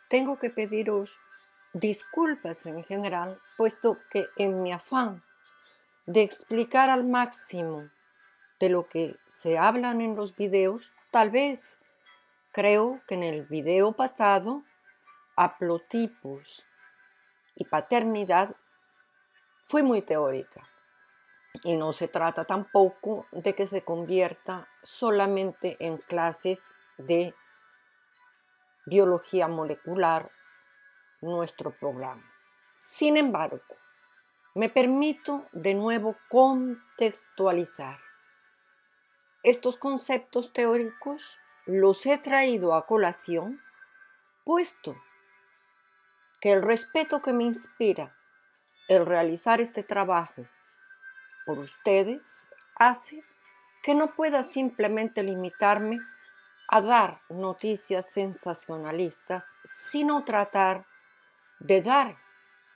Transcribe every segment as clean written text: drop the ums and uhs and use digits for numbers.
tengo que pediros disculpas en general, puesto que en mi afán de explicar al máximo de lo que se hablan en los videos, tal vez creo que en el video pasado, haplotipos y paternidad, fui muy teórica. Y no se trata tampoco de que se convierta solamente en clases de biología molecular nuestro programa. Sin embargo, me permito de nuevo contextualizar. Estos conceptos teóricos los he traído a colación, puesto que el respeto que me inspira el realizar este trabajo por ustedes hace que no pueda simplemente limitarme a dar noticias sensacionalistas, sino tratar de dar,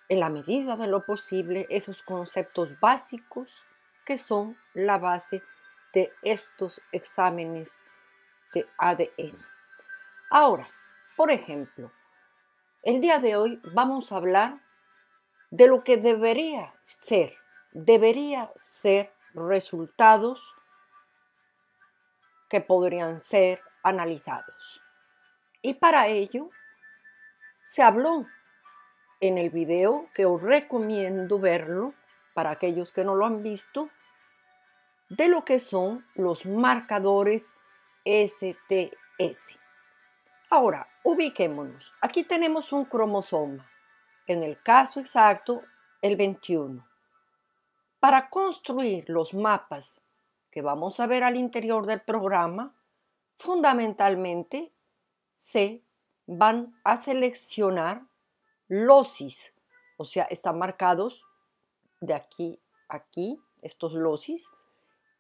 en la medida de lo posible, esos conceptos básicos que son la base de estos exámenes de ADN. Ahora, por ejemplo, el día de hoy vamos a hablar de lo que debería ser resultados que podrían ser analizados. Y para ello se habló en el video, que os recomiendo verlo para aquellos que no lo han visto, de lo que son los marcadores STS. Ahora, ubiquémonos. Aquí tenemos un cromosoma, en el caso exacto, el 21. Para construir los mapas que vamos a ver al interior del programa, fundamentalmente se van a seleccionar locis, o sea, están marcados de aquí a aquí, estos locis,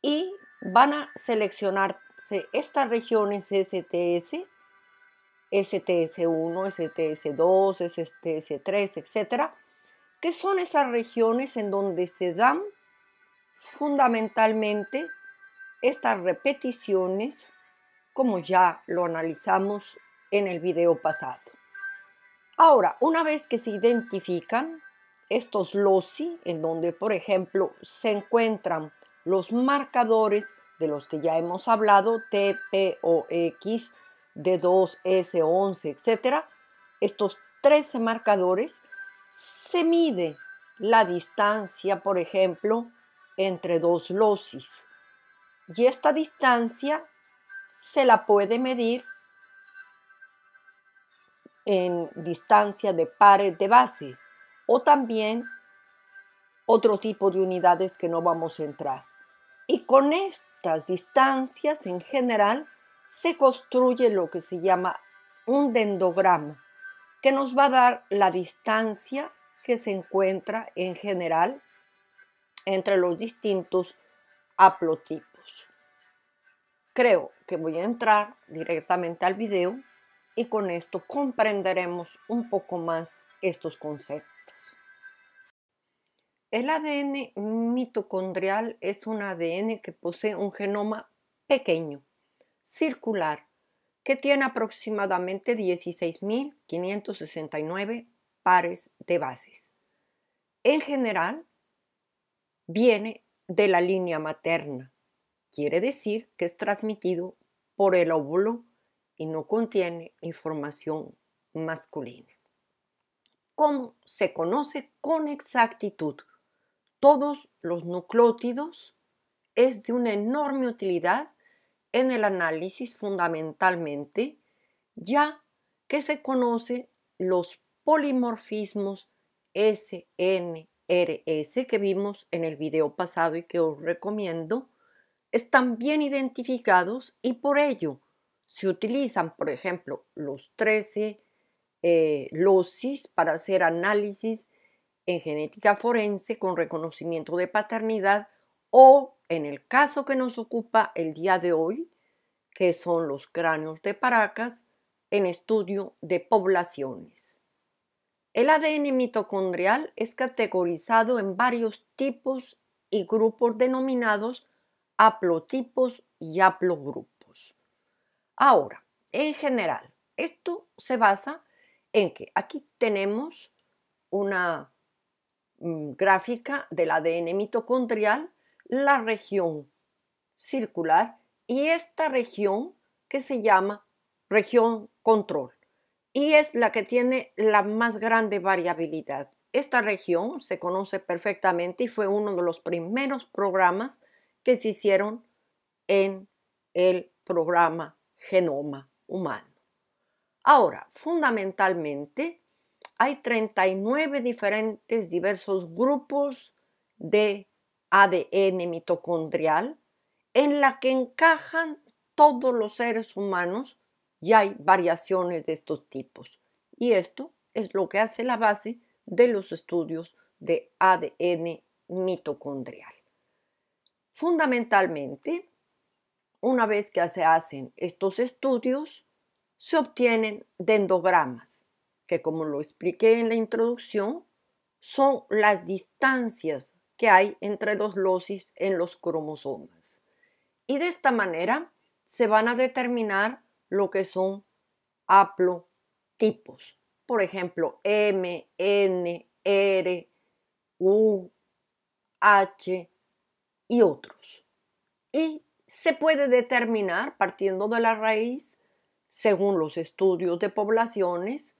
y van a seleccionarse estas regiones STS, STS1, STS2, STS3, etcétera, que son esas regiones en donde se dan fundamentalmente estas repeticiones, como ya lo analizamos en el video pasado. Ahora, una vez que se identifican estos loci, en donde, por ejemplo, se encuentran los marcadores de los que ya hemos hablado, TPOX, D2, S11, etc., estos 13 marcadores, se mide la distancia, por ejemplo, entre dos locis. Y esta distancia se la puede medir en distancia de pares de base o también otro tipo de unidades que no vamos a entrar. Y con estas distancias en general se construye lo que se llama un dendrograma, que nos va a dar la distancia que se encuentra en general entre los distintos haplotipos. Creo que voy a entrar directamente al video y con esto comprenderemos un poco más estos conceptos. El ADN mitocondrial es un ADN que posee un genoma pequeño, circular, que tiene aproximadamente 16.569 pares de bases. En general, viene de la línea materna. Quiere decir que es transmitido por el óvulo y no contiene información masculina. ¿Cómo se conoce con exactitud todos los nucleótidos? Es de una enorme utilidad en el análisis fundamentalmente, ya que se conocen los polimorfismos SNRS que vimos en el video pasado y que os recomiendo, están bien identificados y por ello se utilizan, por ejemplo, los 13 locis para hacer análisis en genética forense con reconocimiento de paternidad o, en el caso que nos ocupa el día de hoy, que son los cráneos de Paracas, en estudio de poblaciones. El ADN mitocondrial es categorizado en varios tipos y grupos denominados haplotipos y haplogrupos. Ahora, en general, esto se basa en que aquí tenemos una gráfica del ADN mitocondrial, la región circular y esta región que se llama región control y es la que tiene la más grande variabilidad. Esta región se conoce perfectamente y fue uno de los primeros programas que se hicieron en el programa Genoma Humano. Ahora, fundamentalmente, hay 39 diferentes diversos grupos de ADN mitocondrial en la que encajan todos los seres humanos y hay variaciones de estos tipos. Y esto es lo que hace la base de los estudios de ADN mitocondrial. Fundamentalmente, una vez que se hacen estos estudios, se obtienen dendrogramas, que como lo expliqué en la introducción, son las distancias que hay entre los losis en los cromosomas. Y de esta manera se van a determinar lo que son haplotipos. Por ejemplo, M, N, R, U, H y otros. Y se puede determinar, partiendo de la raíz, según los estudios de poblaciones,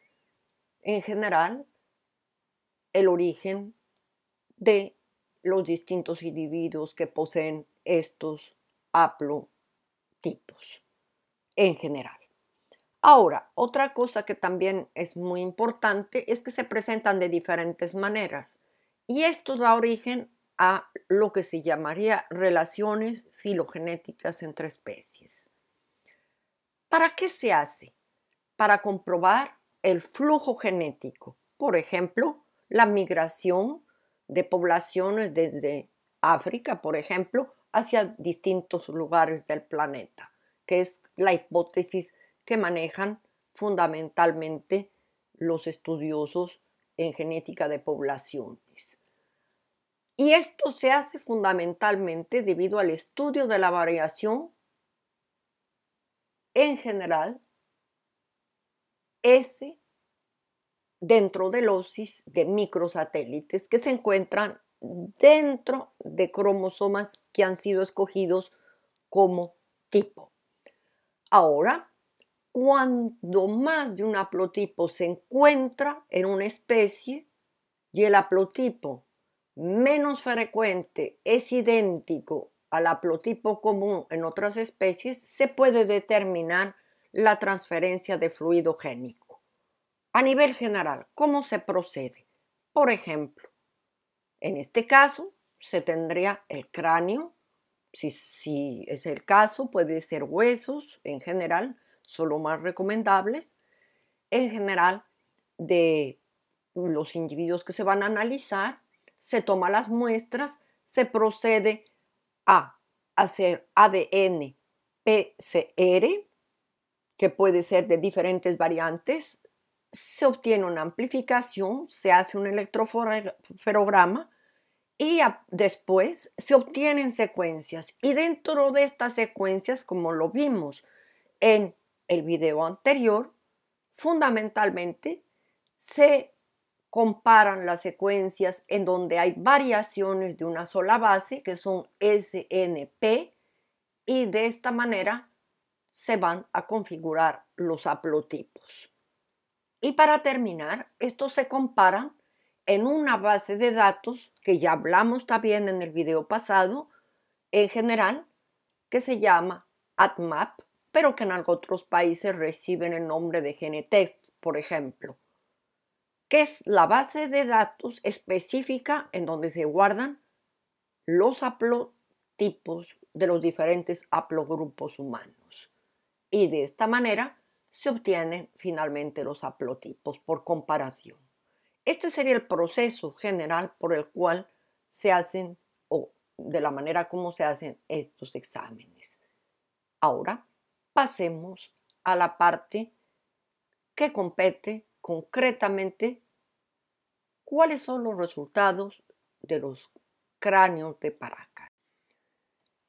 en general, el origen de los distintos individuos que poseen estos haplotipos en general. Ahora, otra cosa que también es muy importante es que se presentan de diferentes maneras y esto da origen a lo que se llamaría relaciones filogenéticas entre especies. ¿Para qué se hace? Para comprobar el flujo genético. Por ejemplo, la migración de poblaciones desde África, por ejemplo, hacia distintos lugares del planeta, que es la hipótesis que manejan fundamentalmente los estudiosos en genética de poblaciones. Y esto se hace fundamentalmente debido al estudio de la variación en general S dentro del OSIS de microsatélites que se encuentran dentro de cromosomas que han sido escogidos como tipo. Ahora, cuando más de un haplotipo se encuentra en una especie y el haplotipo menos frecuente es idéntico al haplotipo común en otras especies, se puede determinar la transferencia de fluido génico. A nivel general, ¿cómo se procede? Por ejemplo, en este caso se tendría el cráneo, si es el caso, puede ser huesos en general, son los más recomendables. En general, de los individuos que se van a analizar, se toman las muestras, se procede a hacer ADN PCR, que puede ser de diferentes variantes, se obtiene una amplificación, se hace un electroferograma y después se obtienen secuencias. Y dentro de estas secuencias, como lo vimos en el video anterior, fundamentalmente se comparan las secuencias en donde hay variaciones de una sola base, que son SNP, y de esta manera se van a configurar los haplotipos. Y para terminar, estos se comparan en una base de datos que ya hablamos también en el video pasado, en general, que se llama ADMAP, pero que en otros países reciben el nombre de Genetext, por ejemplo, que es la base de datos específica en donde se guardan los haplotipos de los diferentes haplogrupos humanos. Y de esta manera se obtienen finalmente los haplotipos por comparación. Este sería el proceso general por el cual se hacen, o de la manera como se hacen estos exámenes. Ahora pasemos a la parte que compete concretamente cuáles son los resultados de los cráneos de Paracas.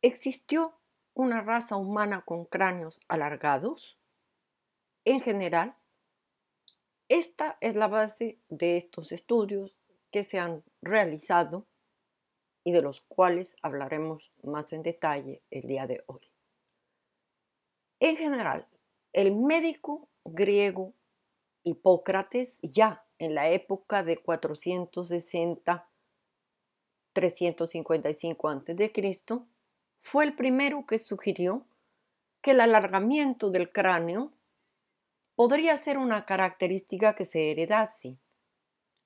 ¿Existió una raza humana con cráneos alargados? En general, Esta es la base de estos estudios que se han realizado y de los cuales hablaremos más en detalle el día de hoy. En general, el médico griego Hipócrates, ya en la época de 460-355 a.C., fue el primero que sugirió que el alargamiento del cráneo podría ser una característica que se heredase,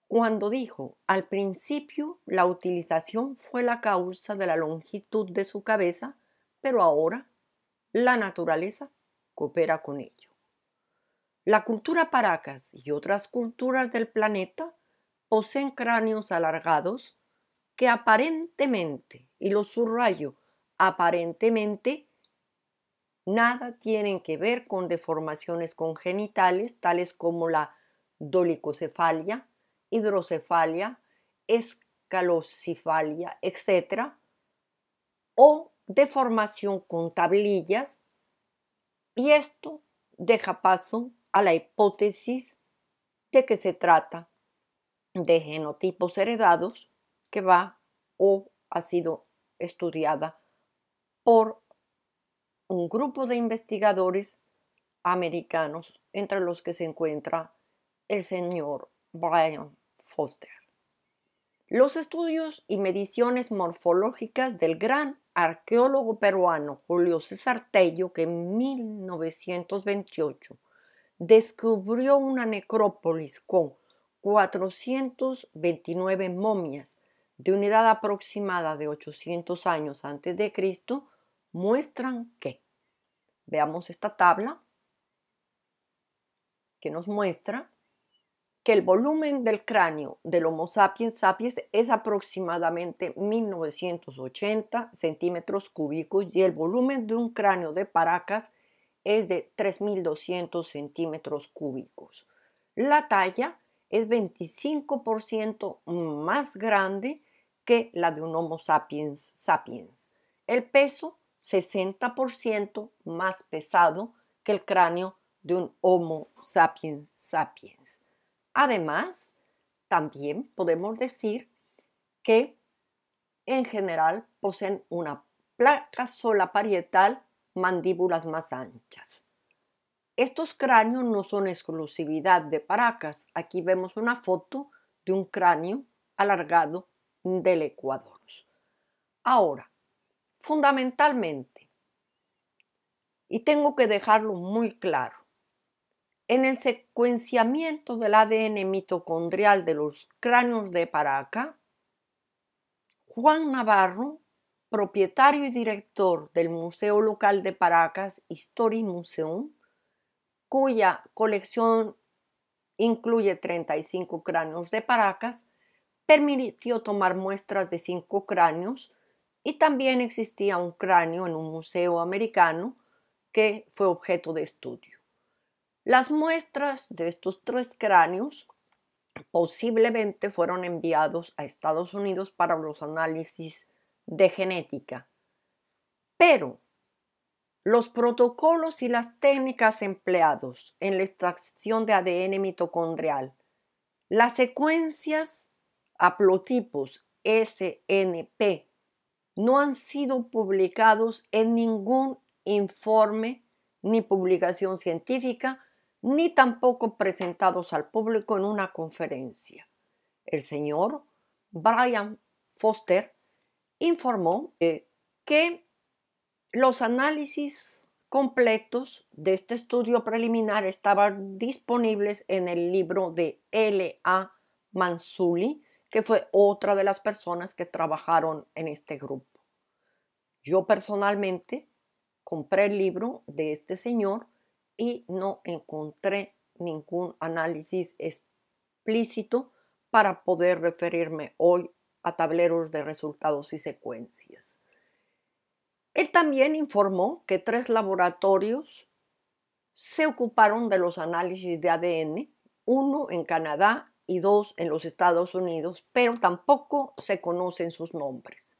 cuando dijo: al principio la utilización fue la causa de la longitud de su cabeza, pero ahora la naturaleza coopera con ello. La cultura Paracas y otras culturas del planeta poseen cráneos alargados que aparentemente, y lo subrayo, aparentemente, nada tienen que ver con deformaciones congenitales tales como la dolicocefalia, hidrocefalia, escalocifalia, etc., o deformación con tablillas, y esto deja paso a la hipótesis de que se trata de genotipos heredados que va o ha sido estudiada por un grupo de investigadores americanos, entre los que se encuentra el señor Brian Foster. Los estudios y mediciones morfológicas del gran arqueólogo peruano Julio César Tello, que en 1928 descubrió una necrópolis con 429 momias de una edad aproximada de 800 años antes de Cristo, muestran que, veamos esta tabla, que nos muestra que el volumen del cráneo del Homo sapiens sapiens es aproximadamente 1980 centímetros cúbicos y el volumen de un cráneo de Paracas es de 3200 centímetros cúbicos. La talla es 25% más grande que la de un Homo sapiens sapiens. El peso 60% más pesado que el cráneo de un Homo sapiens sapiens. Además, también podemos decir que en general poseen una placa sola parietal, mandíbulas más anchas. Estos cráneos no son exclusividad de Paracas. Aquí vemos una foto de un cráneo alargado del Ecuador. Ahora, fundamentalmente, y tengo que dejarlo muy claro, en el secuenciamiento del ADN mitocondrial de los cráneos de Paracas, Juan Navarro, propietario y director del Museo Local de Paracas, History Museum, cuya colección incluye 35 cráneos de Paracas, permitió tomar muestras de 5 cráneos y también existía un cráneo en un museo americano que fue objeto de estudio. Las muestras de estos 3 cráneos posiblemente fueron enviados a Estados Unidos para los análisis de genética, pero los protocolos y las técnicas empleados en la extracción de ADN mitocondrial, las secuencias haplotipos SNP, no han sido publicados en ningún informe ni publicación científica, ni tampoco presentados al público en una conferencia. El señor Brian Foster informó que los análisis completos de este estudio preliminar estaban disponibles en el libro de L.A. Manzulli, que fue otra de las personas que trabajaron en este grupo. Yo personalmente compré el libro de este señor y no encontré ningún análisis explícito para poder referirme hoy a tableros de resultados y secuencias. Él también informó que 3 laboratorios se ocuparon de los análisis de ADN, 1 en Canadá y 2 en los Estados Unidos, pero tampoco se conocen sus nombres.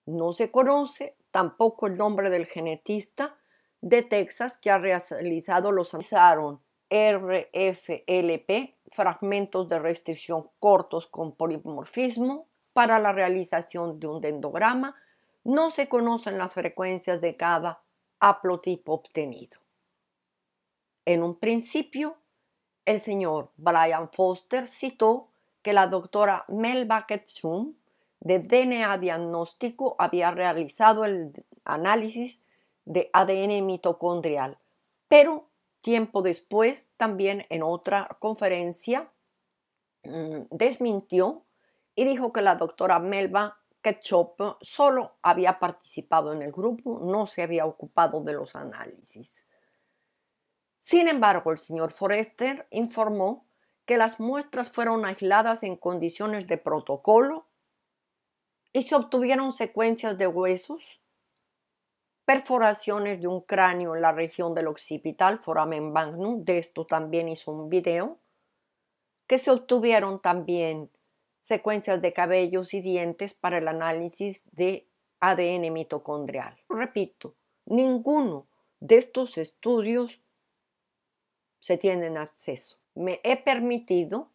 No se conoce tampoco el nombre del genetista de Texas que ha realizado los análisis RFLP fragmentos de restricción cortos con polimorfismo para la realización de un dendrograma. No se conocen las frecuencias de cada haplotipo obtenido. En un principio, el señor Brian Foster citó que la doctora Melba Ketchum de DNA diagnóstico había realizado el análisis de ADN mitocondrial, pero tiempo después, también en otra conferencia, desmintió y dijo que la doctora Melba Ketchum solo había participado en el grupo, no se había ocupado de los análisis. Sin embargo, el señor Forster informó que las muestras fueron aisladas en condiciones de protocolo y se obtuvieron secuencias de huesos, perforaciones de un cráneo en la región del occipital, foramen magnum, de esto también hizo un video, que se obtuvieron también secuencias de cabellos y dientes para el análisis de ADN mitocondrial. Repito, ninguno de estos estudios se tienen acceso. Me he permitido,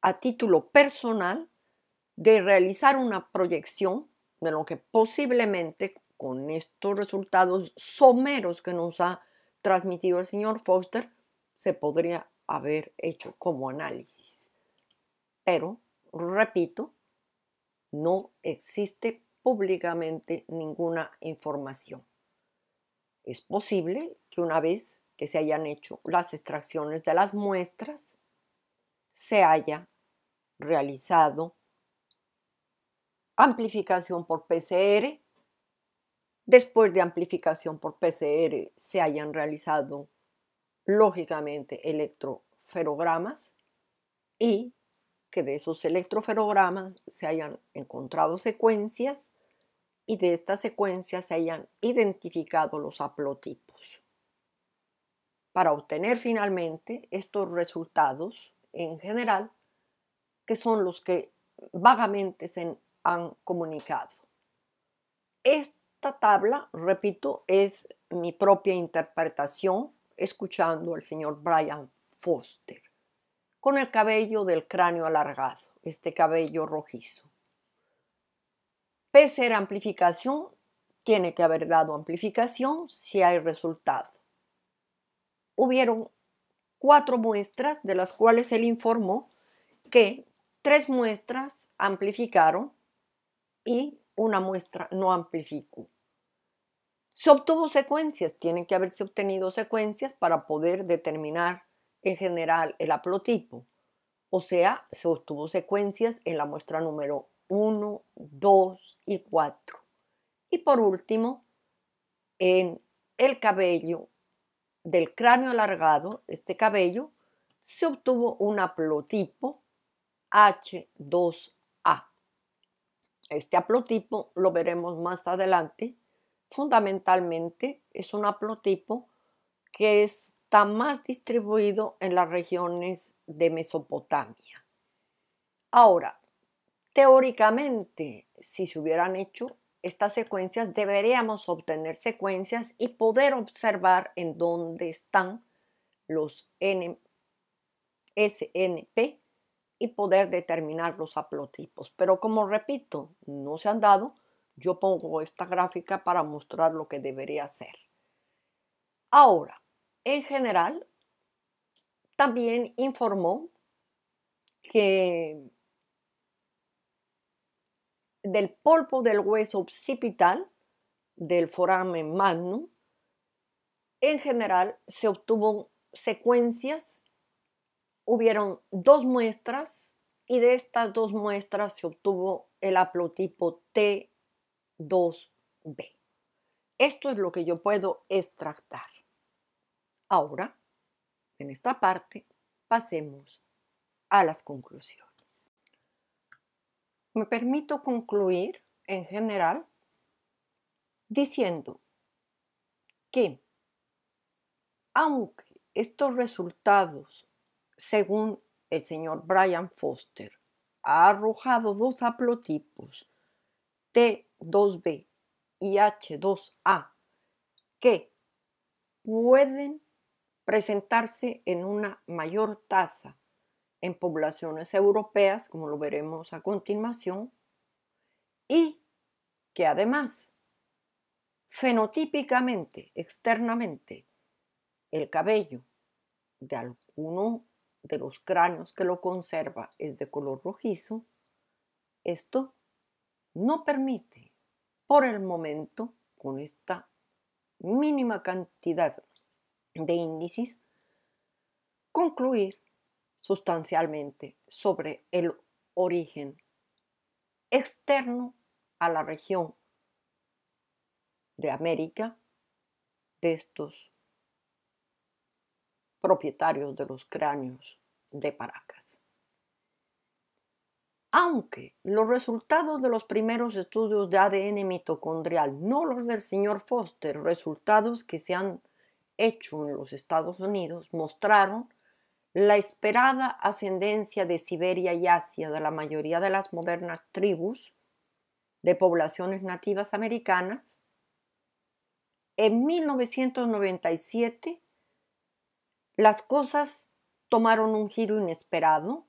a título personal, de realizar una proyección de lo que posiblemente con estos resultados someros que nos ha transmitido el señor Foster se podría haber hecho como análisis. Pero, repito, no existe públicamente ninguna información. Es posible que una vez que se hayan hecho las extracciones de las muestras, se haya realizado amplificación por PCR. Después de amplificación por PCR se hayan realizado, lógicamente, electroferogramas y que de esos electroferogramas se hayan encontrado secuencias y de estas secuencias se hayan identificado los haplotipos, para obtener finalmente estos resultados en general, que son los que vagamente se han comunicado. Esta tabla, repito, es mi propia interpretación escuchando al señor Brian Foster, con el cabello del cráneo alargado, este cabello rojizo. PCR amplificación, tiene que haber dado amplificación si hay resultado. Hubieron 4 muestras de las cuales él informó que 3 muestras amplificaron y una muestra no amplificó. Se obtuvo secuencias, tienen que haberse obtenido secuencias para poder determinar en general el haplotipo. O sea, se obtuvo secuencias en la muestra número 1, 2 y 4. Y por último, en el cabello del cráneo alargado, este cabello, se obtuvo un haplotipo H2A. Este haplotipo lo veremos más adelante. Fundamentalmente es un haplotipo que está más distribuido en las regiones de Mesopotamia. Ahora, teóricamente, si se hubieran hecho estas secuencias, deberíamos obtener secuencias y poder observar en dónde están los SNP y poder determinar los haplotipos. Pero como repito, no se han dado, yo pongo esta gráfica para mostrar lo que debería ser. Ahora, en general, también informó que del polvo del hueso occipital, del foramen magnum, en general se obtuvo secuencias, hubieron 2 muestras y de estas 2 muestras se obtuvo el haplotipo T2B. Esto es lo que yo puedo extractar. Ahora, en esta parte, pasemos a las conclusiones. Me permito concluir, en general, diciendo que, aunque estos resultados, según el señor Brian Foster, ha arrojado 2 haplotipos T2B y H2A que pueden presentarse en una mayor tasa en poblaciones europeas, como lo veremos a continuación, y que además, fenotípicamente, externamente, el cabello de alguno de los cráneos que lo conserva es de color rojizo, esto no permite, por el momento, con esta mínima cantidad de índices, concluir sustancialmente sobre el origen externo a la región de América de estos propietarios de los cráneos de Paracas. Aunque los resultados de los primeros estudios de ADN mitocondrial, no los del señor Foster, resultados que se han hecho en los Estados Unidos, mostraron la esperada ascendencia de Siberia y Asia de la mayoría de las modernas tribus de poblaciones nativas americanas, en 1997 las cosas tomaron un giro inesperado,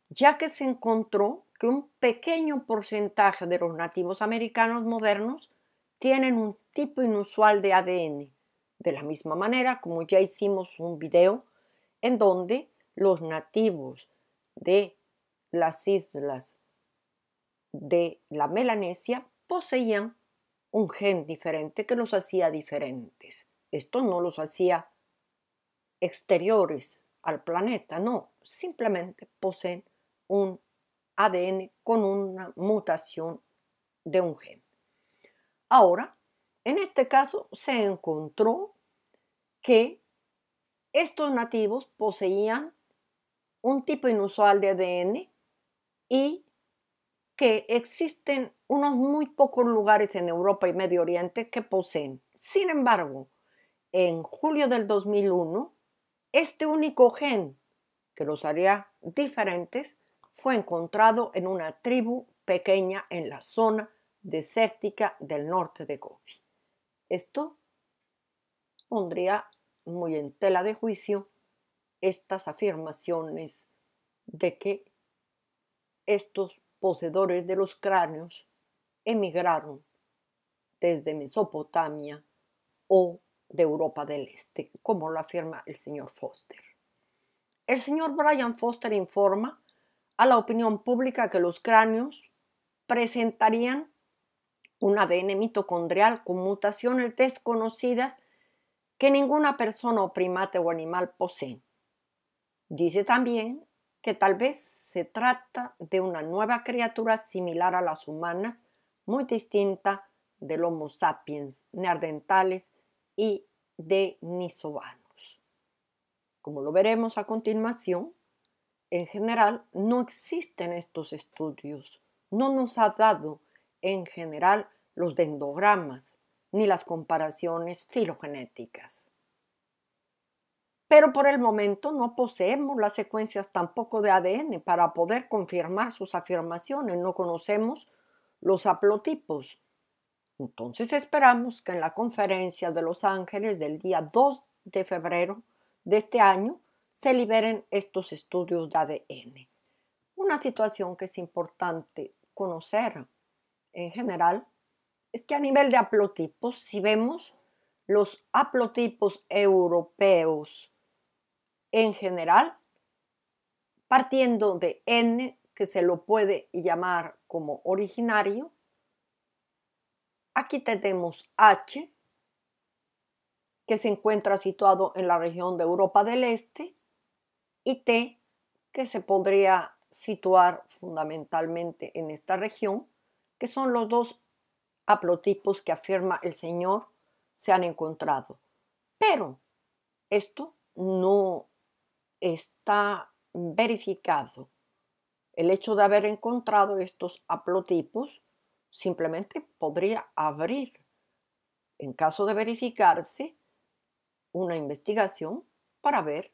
ya que se encontró que un pequeño porcentaje de los nativos americanos modernos tienen un tipo inusual de ADN, de la misma manera como ya hicimos un video en donde los nativos de las islas de la Melanesia poseían un gen diferente que los hacía diferentes. Esto no los hacía exteriores al planeta, no, simplemente poseen un ADN con una mutación de un gen. Ahora, en este caso se encontró que estos nativos poseían un tipo inusual de ADN y que existen unos muy pocos lugares en Europa y Medio Oriente que poseen. Sin embargo, en julio del 2001, este único gen que los haría diferentes fue encontrado en una tribu pequeña en la zona desértica del norte de Gobi. Esto pondría muy en tela de juicio estas afirmaciones de que estos poseedores de los cráneos emigraron desde Mesopotamia o de Europa del Este, como lo afirma el señor Foster. El señor Brian Foster informa a la opinión pública que los cráneos presentarían un ADN mitocondrial con mutaciones desconocidas que ninguna persona o primate o animal posee. Dice también que tal vez se trata de una nueva criatura similar a las humanas, muy distinta del Homo sapiens, neandertales y denisovanos. Como lo veremos a continuación, en general no existen estos estudios, no nos ha dado en general los dendrogramas ni las comparaciones filogenéticas. Pero por el momento no poseemos las secuencias tampoco de ADN para poder confirmar sus afirmaciones, no conocemos los haplotipos. Entonces esperamos que en la conferencia de Los Ángeles del día 2 de febrero de este año se liberen estos estudios de ADN. Una situación que es importante conocer en general es que a nivel de haplotipos, si vemos los haplotipos europeos en general, partiendo de N, que se lo puede llamar como originario, aquí tenemos H, que se encuentra situado en la región de Europa del Este, y T, que se podría situar fundamentalmente en esta región, que son los dos haplotipos que afirma el señor se han encontrado. Pero esto no está verificado. El hecho de haber encontrado estos haplotipos simplemente podría abrir, en caso de verificarse, una investigación para ver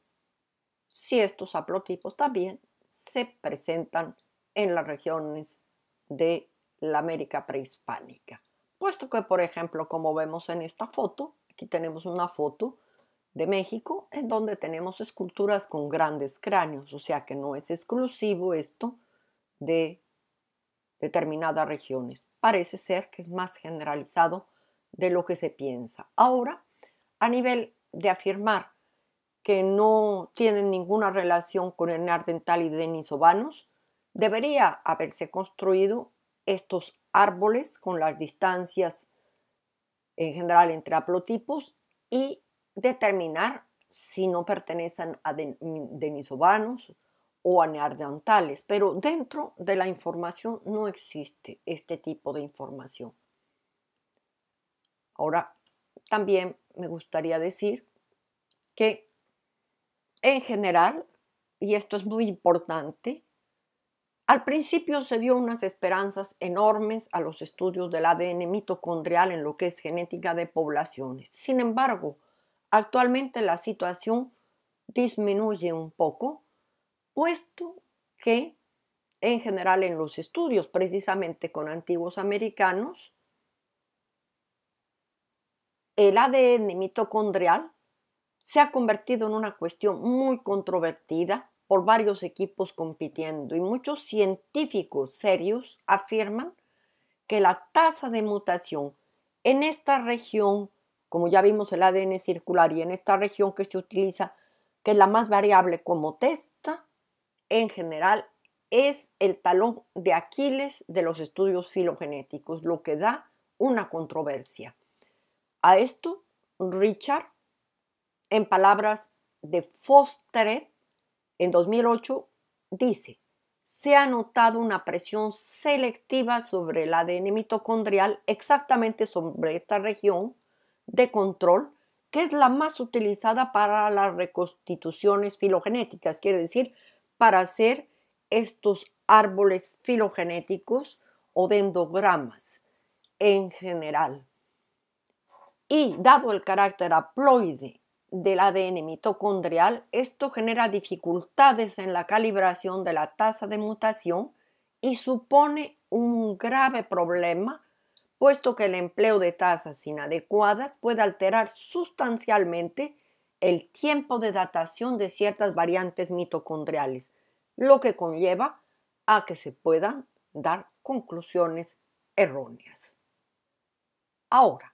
si estos haplotipos también se presentan en las regiones de la América prehispánica. Puesto que, por ejemplo, como vemos en esta foto, aquí tenemos una foto de México, en donde tenemos esculturas con grandes cráneos, o sea que no es exclusivo esto de determinadas regiones. Parece ser que es más generalizado de lo que se piensa. Ahora, a nivel de afirmar que no tienen ninguna relación con el neandertal y denisovanos, debería haberse construido estos árboles con las distancias en general entre haplotipos y determinar si no pertenecen a denisovanos o a neandertales, pero dentro de la información no existe este tipo de información. Ahora, también me gustaría decir que en general, y esto es muy importante, al principio se dio unas esperanzas enormes a los estudios del ADN mitocondrial en lo que es genética de poblaciones. Sin embargo, actualmente la situación disminuye un poco, puesto que en general en los estudios precisamente con antiguos americanos, el ADN mitocondrial se ha convertido en una cuestión muy controvertida por varios equipos compitiendo y muchos científicos serios afirman que la tasa de mutación en esta región, como ya vimos el ADN circular y en esta región que se utiliza, que es la más variable como testa, en general es el talón de Aquiles de los estudios filogenéticos, lo que da una controversia. A esto, Richard, en palabras de Foster, en 2008, dice: se ha notado una presión selectiva sobre el ADN mitocondrial, exactamente sobre esta región de control, que es la más utilizada para las reconstituciones filogenéticas, quiere decir, para hacer estos árboles filogenéticos o dendrogramas en general. Y dado el carácter haploide del ADN mitocondrial, esto genera dificultades en la calibración de la tasa de mutación y supone un grave problema, puesto que el empleo de tasas inadecuadas puede alterar sustancialmente el tiempo de datación de ciertas variantes mitocondriales, lo que conlleva a que se puedan dar conclusiones erróneas. Ahora,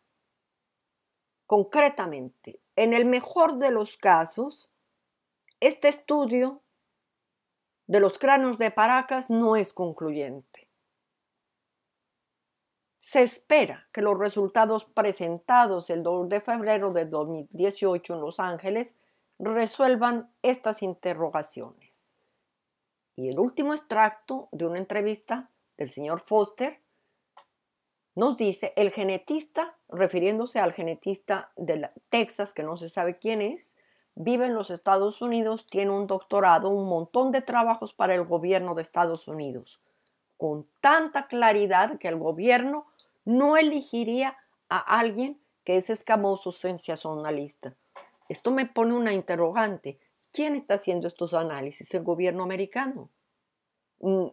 concretamente, en el mejor de los casos, este estudio de los cráneos de Paracas no es concluyente. Se espera que los resultados presentados el 2 de febrero de 2018 en Los Ángeles resuelvan estas interrogaciones. Y el último extracto de una entrevista del señor Foster nos dice: el genetista, refiriéndose al genetista de Texas, que no se sabe quién es, vive en los Estados Unidos, tiene un doctorado, un montón de trabajos para el gobierno de Estados Unidos, con tanta claridad que el gobierno no elegiría a alguien que es escamoso sensacionalista. Esto me pone una interrogante. ¿Quién está haciendo estos análisis? ¿El gobierno americano?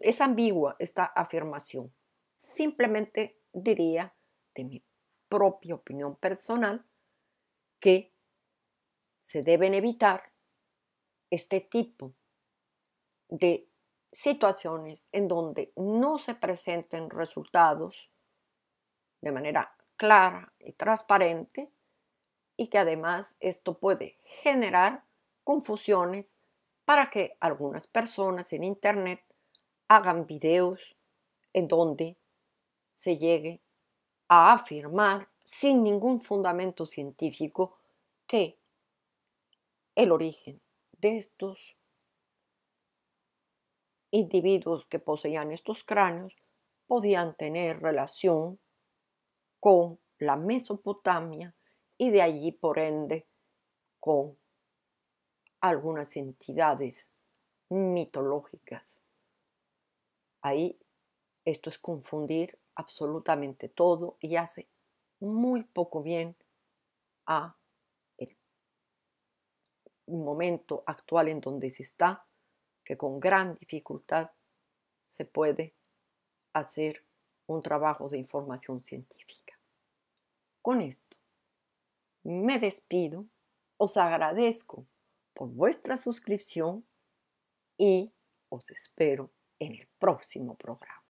Es ambigua esta afirmación. Simplemente diría, de mi propia opinión personal, que se deben evitar este tipo de situaciones en donde no se presenten resultados de manera clara y transparente, y que además esto puede generar confusiones para que algunas personas en internet hagan videos en donde se llegue a afirmar sin ningún fundamento científico que el origen de estos individuos que poseían estos cráneos podían tener relación con la Mesopotamia y de allí, por ende, con algunas entidades mitológicas. Ahí esto es confundir absolutamente todo y hace muy poco bien a el momento actual en donde se está, que con gran dificultad se puede hacer un trabajo de información científica. Con esto me despido Os agradezco por vuestra suscripción y os espero en el próximo programa.